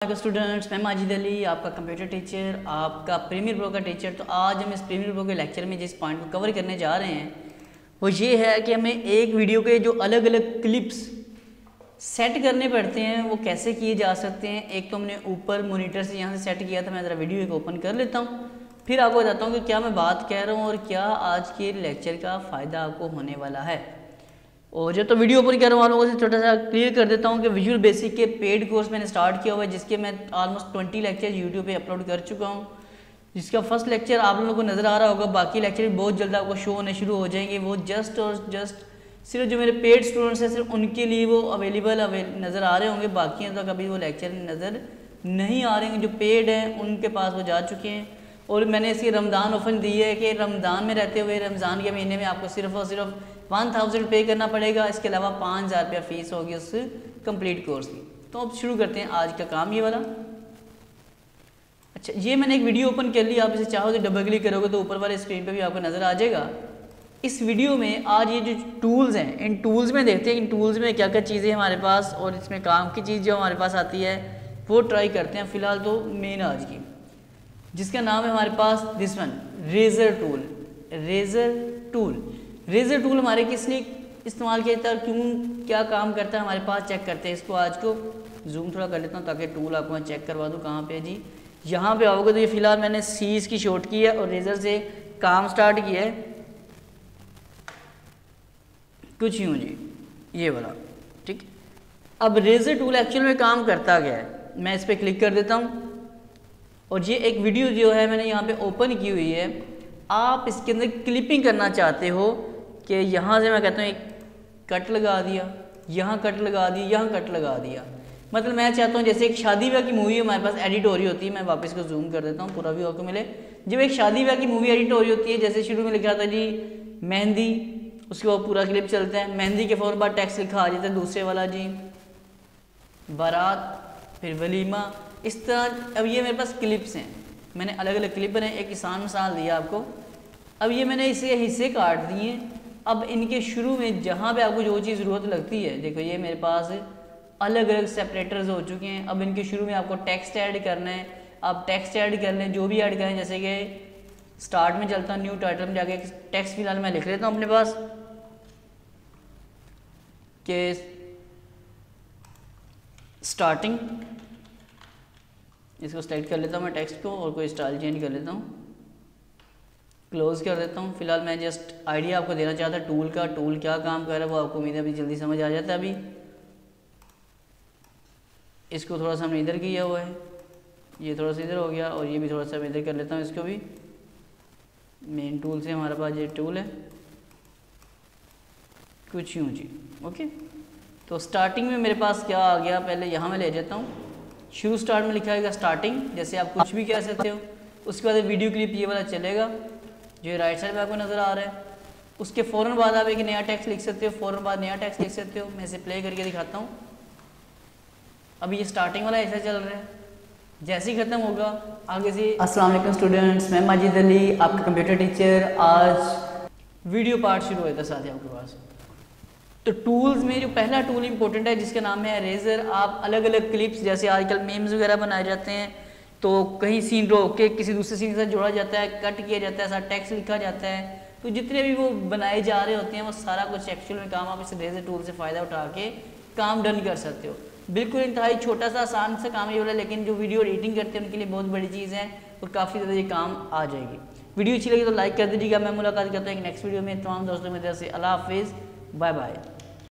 Students, मैं माजिद अली आपका computer teacher, आपका प्रीमियर प्रो का टीचर। तो आज हम इस प्रीमियर प्रो के लेक्चर में जिस पॉइंट को कवर करने जा रहे हैं वो ये है कि हमें एक वीडियो के जो अलग अलग क्लिप्स सेट करने पड़ते हैं वो कैसे किए जा सकते हैं। एक तो हमने ऊपर मॉनिटर से यहाँ से सेट किया था। मैं ज़रा वीडियो एक ओपन कर लेता हूँ, फिर आपको बताता हूँ कि क्या मैं बात कह रहा हूँ और क्या आज के लेक्चर का फ़ायदा आपको होने वाला है। और जो तो वीडियो ओपन कर वालों को छोटा सा क्लियर कर देता हूँ कि विजुअल बेसिक के पेड कोर्स मैंने स्टार्ट किया हुआ है, जिसके मैं ऑलमोस्ट 20 लेक्चर यूट्यूब पे अपलोड कर चुका हूँ। जिसका फर्स्ट लेक्चर आप लोगों को नज़र आ रहा होगा, बाकी लेक्चर भी बहुत जल्द आपको शो होने शुरू हो जाएंगे। वो जस्ट सिर्फ जो मेरे पेड स्टूडेंट्स हैं सिर्फ उनके लिए वो अवेलेबल नज़र आ रहे होंगे, बाकी हैं तो कभी वो लेक्चर नज़र नहीं आ रहे हैं। जो पेड हैं उनके पास वो जा चुके हैं। और मैंने इसकी रमज़ान ऑफर दी है कि रमज़ान में रहते हुए रमज़ान के महीने में आपको सिर्फ और सिर्फ 1000 पे करना पड़ेगा। इसके अलावा 5000 रुपया फ़ीस होगी उस कंप्लीट कोर्स की। तो अब शुरू करते हैं आज का काम ये वाला। अच्छा, ये मैंने एक वीडियो ओपन कर लिया। आप इसे चाहो तो डबल क्लिक करोगे तो ऊपर वाले स्क्रीन पे भी आपको नज़र आ जाएगा। इस वीडियो में आज ये जो टूल्स हैं, इन टूल्स में देखते हैं इन टूल्स में क्या क्या चीज़ें हमारे पास और इसमें काम की चीज़ जो हमारे पास आती है वो ट्राई करते हैं। फ़िलहाल तो मेन आज की, जिसका नाम है हमारे पास this one, razor tool. Razor tool हमारे किस लिए इस्तेमाल किया जाता है, क्यों, क्या काम करता है हमारे पास, चेक करते हैं इसको। आज को जूम थोड़ा कर लेता हूँ ताकि टूल आपको मैं चेक करवा दूँ। कहाँ पे जी, यहाँ पे आओगे तो ये फ़िलहाल मैंने सीज की शॉर्ट की है और रेज़र से काम स्टार्ट किया है। कुछ यूँ जी, ये वाला, ठीक। अब रेज़र टूल एक्चुअल में काम करता क्या है, मैं इस पर क्लिक कर देता हूँ और ये एक वीडियो जो है मैंने यहाँ पे ओपन की हुई है। आप इसके अंदर क्लिपिंग करना चाहते हो कि यहाँ से मैं कहता हूँ एक कट लगा दिया, यहाँ कट लगा दी, यहाँ कट लगा दिया। मतलब मैं चाहता हूँ जैसे एक शादी ब्याह की मूवी हमारे पास एडिट हो रही होती है। मैं वापस को जूम कर देता हूँ पूरा व्यू आपको मिले। जब एक शादी ब्याह की मूवी एडिट हो रही होती है, जैसे शुरू में लिखा था जी मेहंदी, उसके बाद पूरा क्लिप चलता है, मेहंदी के फ़ौरन बाद टेक्स्ट लिखा आ जाता है दूसरे वाला जी बारात, फिर वलीमा, इस तरह। अब ये मेरे पास क्लिप्स हैं, मैंने अलग अलग क्लिप बनाए, एक आसान मिसाल दिया आपको। अब ये मैंने इसे हिस्से काट दिए। अब इनके शुरू में जहाँ पे आपको जो चीज़ ज़रूरत लगती है, देखो ये मेरे पास अलग अलग सेपरेटर्स हो चुके हैं। अब इनके शुरू में आपको टेक्स्ट ऐड करना है, आप टेक्स्ट ऐड कर लें, जो भी ऐड करें। जैसे कि स्टार्ट में चलता हूँ, न्यू टाइटल में जाके टेक्स्ट फिलहाल मैं लिख लेता हूँ अपने पास कि स्टार्टिंग। इसको सेलेक्ट कर लेता हूँ मैं टेक्स्ट को और कोई स्टाइल चेंज कर लेता हूँ, क्लोज कर देता हूँ। फिलहाल मैं जस्ट आइडिया आपको देना चाहता टूल का, टूल क्या काम कर रहा है वो आपको उम्मीद है अभी जल्दी समझ आ जाता है। अभी इसको थोड़ा सा हमने इधर किया हुआ है, ये थोड़ा सा इधर हो गया और ये भी थोड़ा सा मैं इधर कर लेता हूँ। इसको भी मेन टूल से हमारे पास ये टूल है कुछ यूँ जी, ओके। तो स्टार्टिंग में मेरे पास क्या आ गया, पहले यहाँ मैं ले जाता हूँ। शुरू स्टार्ट में लिखा है स्टार्टिंग, जैसे आप कुछ भी कह सकते हो। उसके बाद वीडियो क्लिप ये वाला चलेगा जो राइट साइड में आपको नज़र आ रहा है। उसके फ़ौरन बाद आप एक नया टेक्स्ट लिख सकते हो, फ़ौरन बाद नया टेक्स्ट लिख सकते हो। मैं इसे प्ले करके दिखाता हूँ। अभी ये स्टार्टिंग वाला ऐसा चल रहा है, जैसे ही ख़त्म होगा आगे से। अस्सलाम वालेकुम स्टूडेंट्स, मैं माजिद अली आपका कंप्यूटर टीचर। आज वीडियो पार्ट शुरू होता साथ ही आपके पास। तो टूल्स में जो पहला टूल इंपॉर्टेंट है जिसका नाम है रेज़र। आप अलग अलग क्लिप्स, जैसे आजकल मीम्स वगैरह बनाए जाते हैं, तो कहीं सीन रोक के किसी दूसरे सीन के साथ जोड़ा जाता है, कट किया जाता है, साथ टेक्स्ट लिखा जाता है। तो जितने भी वो बनाए जा रहे होते हैं वो सारा कुछ एक्चुअल में काम आप इस रेज़र टूल से फ़ायदा उठा के काम डन कर सकते हो। बिल्कुल इंतहाई छोटा सा आसान सा काम ये वाला, लेकिन जो वीडियो एडिटिंग करते हैं उनके लिए बहुत बड़ी चीज़ है और काफ़ी ज़्यादा ये काम आ जाएगी। वीडियो अच्छी लगी तो लाइक कर दीजिएगा। मैं मुलाकात करता हूँ एक नेक्स्ट वीडियो में। तमाम दोस्तों की तरफ से अल्लाह हाफिज़, बाय बाय।